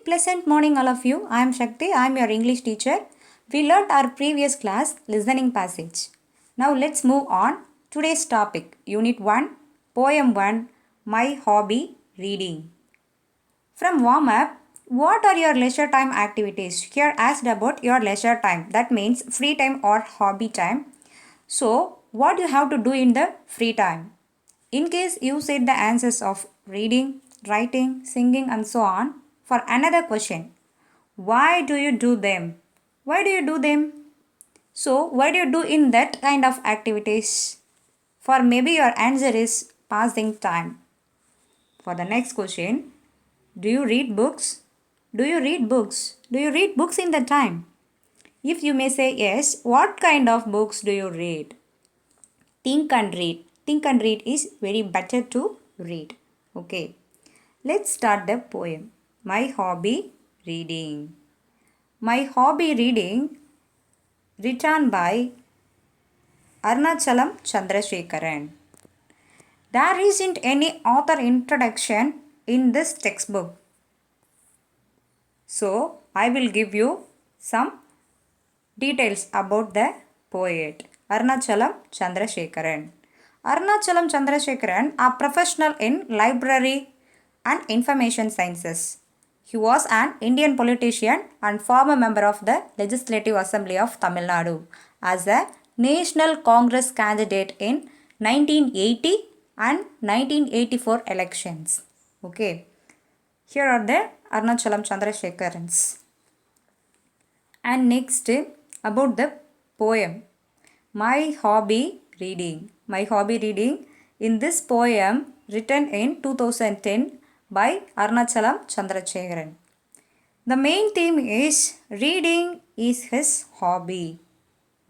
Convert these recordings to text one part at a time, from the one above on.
pleasant morning, all of you. I am Shakti. I am your English teacher. We learnt our previous class listening passage. Now let's move on. Today's topic, Unit 1, Poem 1, My Hobby Reading. From warm up, what are your leisure time activities? Here asked about your leisure time. That means free time or hobby time. So, what you have to do in the free time? In case you said the answers of reading, writing, singing and so on, for another question, why do you do them? Why do you do them? So, what do you do in that kind of activities? For maybe your answer is passing time. For the next question, do you read books? Do you read books? Do you read books in the time? If you may say yes, what kind of books do you read? Think and read. Think and read is very better to read. Okay. Let's start the poem. My hobby reading. My hobby reading written by Arunachalam Chandrasekharan. There isn't any author introduction in this textbook. So, I will give you some details about the poet Arunachalam Chandrasekharan. Arunachalam Chandrasekharan, a professional in library and information sciences. He was an Indian politician and former member of the Legislative Assembly of Tamil Nadu as a National Congress candidate in 1980 and 1984 elections. Okay. Here are the Arunachalam Chandrasekharans. And next about the poem. My hobby reading. My hobby reading. In this poem written in 2010 by Arunachalam Chandrasekharan. The main theme is reading is his hobby.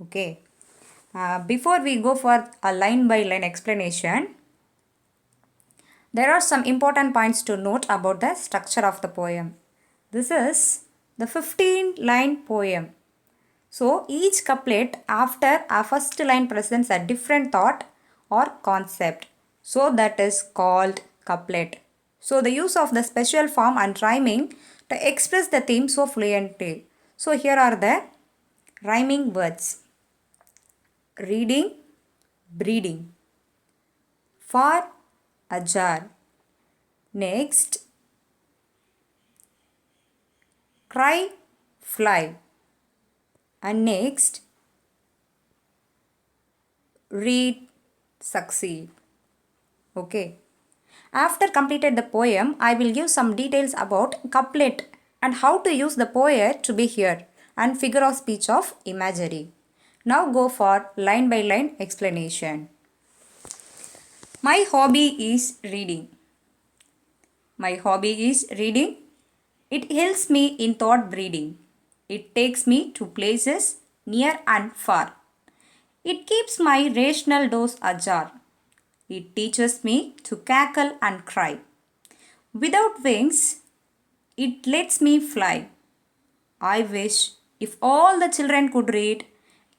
Okay. Before we go for a line by line explanation, there are some important points to note about the structure of the poem. This is the 15-line poem. So each couplet after a first line presents a different thought or concept. So that is called couplet. So the use of the special form and rhyming to express the theme so fluently. So here are the rhyming words. Reading, breeding. For a jar. Next, cry, fly. And next, read, succeed. Okay. After completed the poem, I will give some details about couplet and how to use the poet to be here and figure of speech of imagery. Now go for line by line explanation. My hobby is reading. My hobby is reading. It helps me in thought breeding. It takes me to places near and far. It keeps my rational doors ajar. It teaches me to cackle and cry. Without wings, it lets me fly. I wish if all the children could read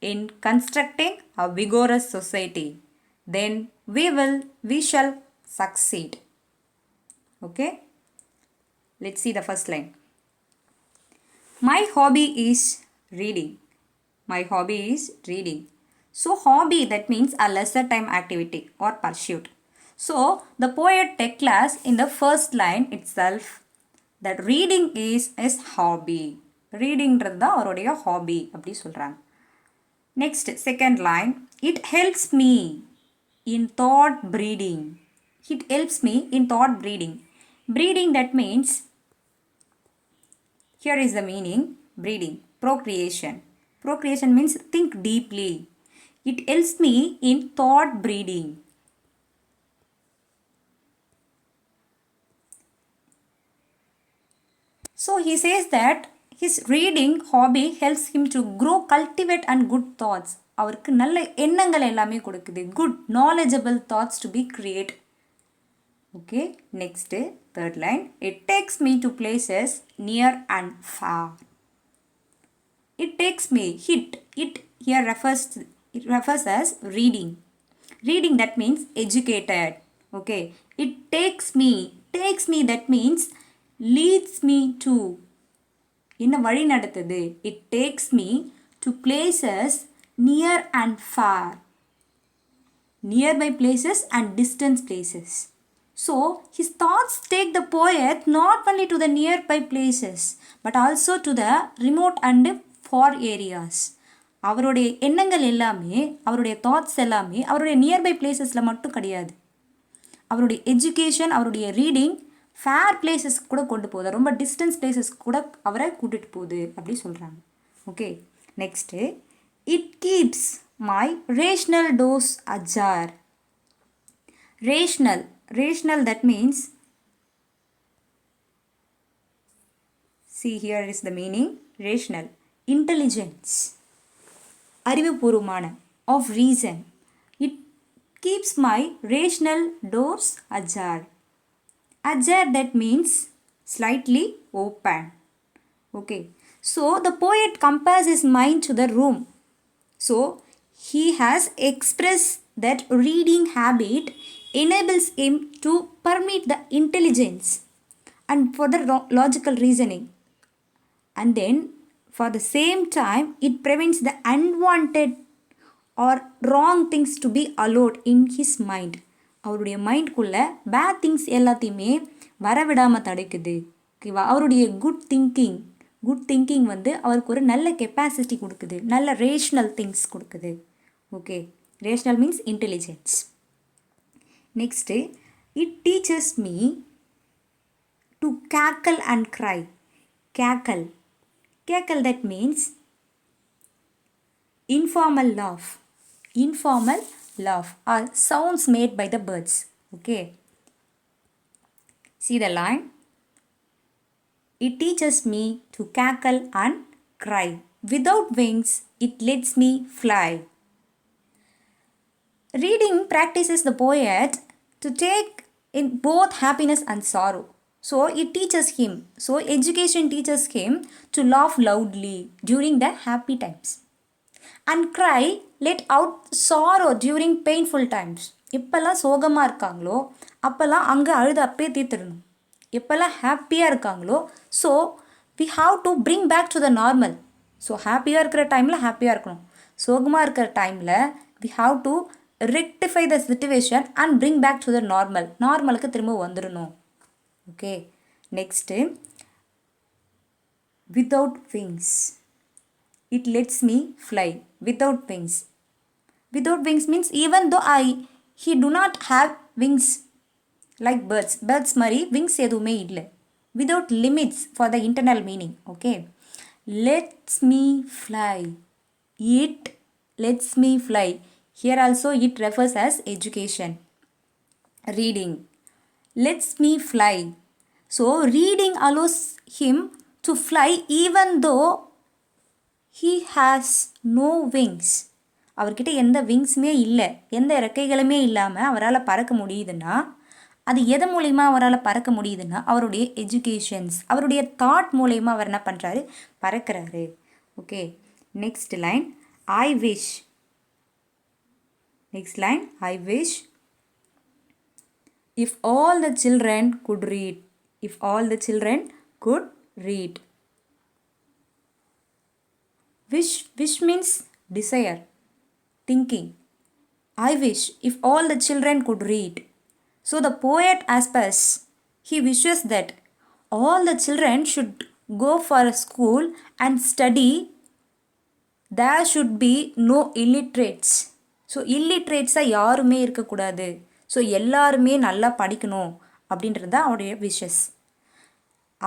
in constructing a vigorous society, then we shall succeed. Okay? Let's see the first line. My hobby is reading. My hobby is reading. So hobby, that means a leisure time activity or pursuit. So the poet declares in the first line itself that reading is his hobby. Reading is அவருடைய hobby அப்படி சொல்றாங்க. Next, second line. It helps me in thought breeding. It helps me in thought breeding. Breeding, that means, here is the meaning, breeding, procreation. Procreation means think deeply. It helps me in thought breeding. So he says that his reading hobby helps him to grow, cultivate and good thoughts. அவருக்கு நல்ல எண்ணங்கள் எல்லாமே கொடுக்குது. Good, knowledgeable thoughts to be created. Okay, next, third line. It takes me to places near and far. It takes me, it here refers as reading. Reading, that means educated. Okay, it takes me, that means leads me to, என்ன வழி நடத்துது? It takes me to places near and far. Nearby places and distant places. So, his thoughts take the poet not only to the nearby places, but also to the remote and far areas. அவருடைய எண்ணங்கள் எல்லாமே, அவருடைய thoughts எல்லாமே அவருடைய nearby பிளேசஸில் மட்டும் கிடையாது. அவருடைய education, அவருடைய ரீடிங் ஃபேர் பிளேசஸ் கூட கொண்டு போகுது, ரொம்ப டிஸ்டன்ஸ் பிளேசஸ் கூட அவரை கூட்டிகிட்டு போகுது அப்படி சொல்கிறாங்க. Okay, next, it keeps my rational dose ajar. Rational that means, see here is the meaning, rational, intelligence, அறிவுபூர்வமான, of reason. It keeps my rational doors ajar. Ajar that means slightly open. Okay, so the poet compares his mind to the room. So he has expressed that reading habit enables him to permit the intelligence and for the logical reasoning, and then for the same time it prevents the unwanted or wrong things to be allowed in his mind. அவருடைய மைண்ட்குள்ளே bad things எல்லாத்தையுமே வரவிடாமல் தடுக்குது. ஓகேவா? அவருடைய good thinking வந்து அவருக்கு ஒரு நல்ல கெப்பாசிட்டி கொடுக்குது, நல்ல ரேஷ்னல் திங்ஸ் கொடுக்குது. Okay, rational means intelligence. Next, it teachers me to cackle and cry. Cackle that means informal laugh or sounds made by the birds. Okay, see the line, it teaches me to cackle and cry. Without wings, it lets me fly. Reading practices the poet to take in both happiness and sorrow. So it teaches him, so education teaches him to laugh loudly during the happy times and cry, let out sorrow during painful times. எப்போல்லாம் சோகமாக இருக்காங்களோ அப்போல்லாம் அங்கே அழுது அப்பே தீர்த்துடணும். எப்போல்லாம் ஹாப்பியாக இருக்காங்களோ, so we have to bring back to the normal. So ஹாப்பியாக இருக்கிற டைமில் ஹாப்பியாக இருக்கணும், சோகமாக இருக்கிற டைமில் we have to rectify the situation and bring back to the நார்மலுக்கு திரும்ப வந்துடணும். Okay, next, without wings it lets me fly. Without wings means even though he do not have wings like birds மாதிரி wings எதுவுமே இல்லை. without limits for the internal meaning. Okay, lets me fly, it lets me fly. Here also it refers as education. Reading lets me fly. So reading allows him to fly even though he has no wings. அவர்கிட்ட எந்த விங்ஸுமே இல்லை, எந்த இறக்கைகளுமே இல்லாமல் அவரால் பறக்க முடியுதுன்னா அது எது மூலயமா அவரால் பறக்க முடியுதுன்னா அவருடைய எஜுகேஷன்ஸ், அவருடைய தாட் மூலயமா அவர் என்ன பண்ணுறாரு, பறக்கிறாரு. Okay, next line, I wish if all the children could read. Wish means desire, thinking. I wish if all the children could read. So the poet aspires, he wishes that all the children should go for a school and study. There should be no illiterates. So இல்லிட்ரேட்ஸாக யாருமே இருக்கக்கூடாது, so எல்லாருமே நல்லா படிக்கணும் அப்படின்றது தான் அவருடைய wishes.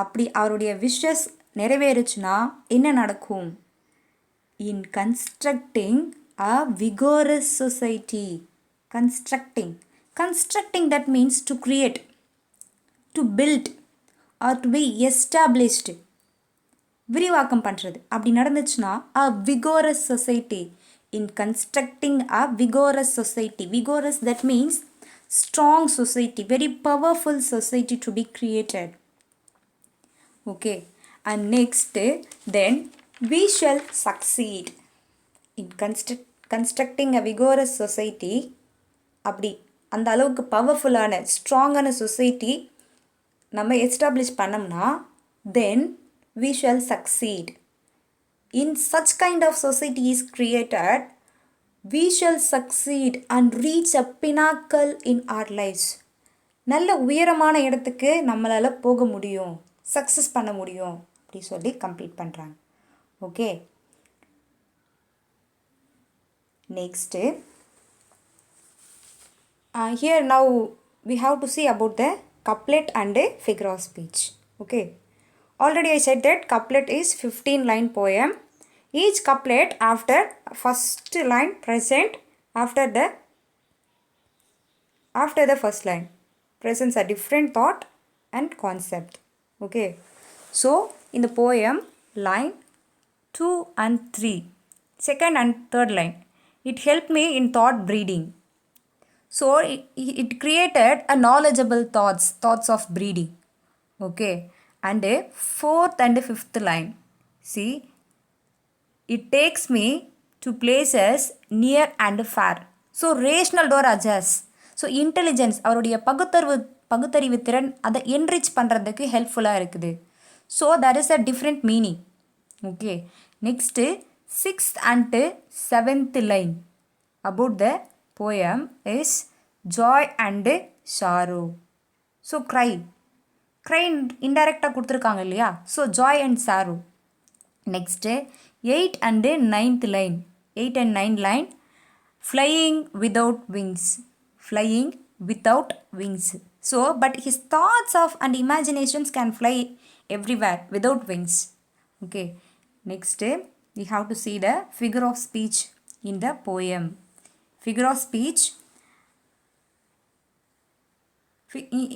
அப்படி அவருடைய விஷஸ் நிறைவேறுச்சுன்னா என்ன நடக்கும்? In constructing a vigorous society. Constructing that means to create, to build or to be established. விரிவாக்கம் பண்ணுறது. அப்படி நடந்துச்சுன்னா a vigorous society. In constructing a vigorous society. Vigorous that means strong society, very powerful society to be created. Okay, and next then we shall succeed. In constructing a vigorous society, அப்படி அந்த அளவுக்கு பவர்ஃபுல்லான ஸ்ட்ராங்கான society நம்ம establish பண்ணோம்னா தென் we shall succeed. In such kind of society is created, we shall succeed and reach a pinnacle in our lives. நல்ல உயரமான இடத்துக்கு நம்மளால் போக முடியும், சக்ஸஸ் பண்ண முடியும் அப்படி சொல்லி கம்ப்ளீட் பண்ணுறாங்க. Okay, next here now we have to see about the couplet and a figure of speech. Okay, already I said that couplet is 15 line poem. Each couplet after first line present after the first line presents a different thought and concept. Okay, so in the poem line 2 and 3, second and third line, it helped me in thought breeding. So it created a knowledgeable thoughts of breeding. Okay, and a fourth and fifth line, see, it takes me to places near and far. So rational door adjusts. So intelligence அவருடைய பகுத்தறிவு திறன் அதை enrich பண்ணுறதுக்கு ஹெல்ப்ஃபுல்லாக இருக்குது. So that is a different meaning. Okay, next sixth and seventh line about the poem is joy and sorrow. So cry இன்டைரக்டாக கொடுத்துருக்காங்க இல்லையா, so Joy and sorrow. Next 8 and 9th line, 8 and 9 line, flying without wings. So but his thoughts of and imaginations can fly everywhere without wings. Okay, next we have to see the figure of speech in the poem. Figure of speech,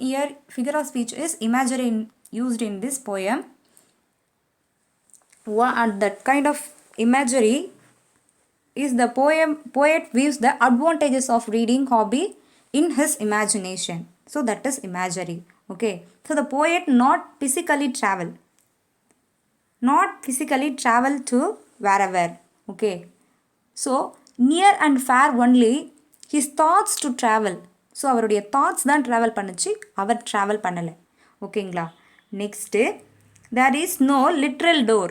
here figure of speech is imagery used in this poem. And that kind of imagery is the poet views the advantages of reading hobby in his imagination. So that is imagery. Okay, so the poet not physically travel to wherever. Okay, so near and far only his thoughts to travel. So அவருடைய thoughts தான் travel பண்ணுச்சு, hour travel பண்ணலை. ஓகேங்களா, next there is no literal door.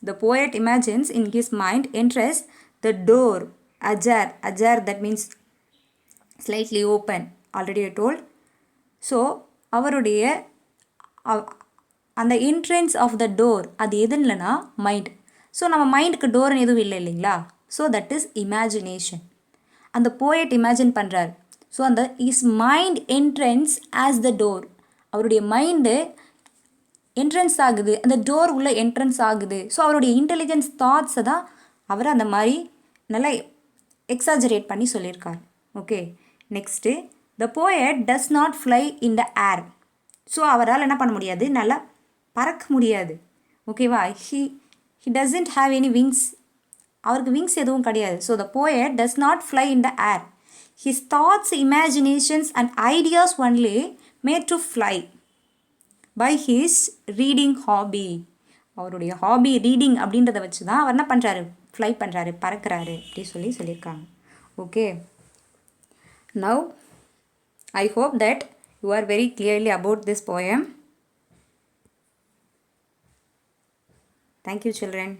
The poet imagines in his mind enters the door ajar, that means slightly open, already I told. So அவருடைய அந்த entrance of the door அது எது இல்லைன்னா mind. So நம்ம மைண்டுக்கு டோர்னு எதுவும் இல்லை இல்லைங்களா, ஸோ தட் இஸ் இமேஜினேஷன். அந்த போயட் இமேஜின் பண்ணுறார். ஸோ அந்த is mind entrance as the door, அவருடைய மைண்டு என்ட்ரன்ஸ் ஆகுது, அந்த டோர் உள்ள என்ட்ரன்ஸ் ஆகுது. ஸோ அவருடைய இன்டெலிஜென்ஸ் தாட்ஸை தான் அவர் அந்த மாதிரி நல்லா எக்ஸாஜரேட் பண்ணி சொல்லியிருக்கார். Okay, next the poet does not fly in the air. So அவரால் என்ன பண்ண முடியாது, நல்லா பறக்க முடியாது. ஓகேவா, he doesn't have any wings, அவருக்கு விங்ஸ் எதுவும் கிடையாது. So the poet does not fly in the air. His thoughts, imaginations and ideas only made to fly by his reading hobby. அவருடைய ஹாபி ரீடிங் அப்படின்றத வச்சு தான் அவர் என்ன பண்ணுறாரு, ஃப்ளை பண்ணுறாரு, பறக்கிறாரு அப்படி சொல்லியிருக்காங்க. Okay, now I hope that you are very clearly about this poem. Thank you, children.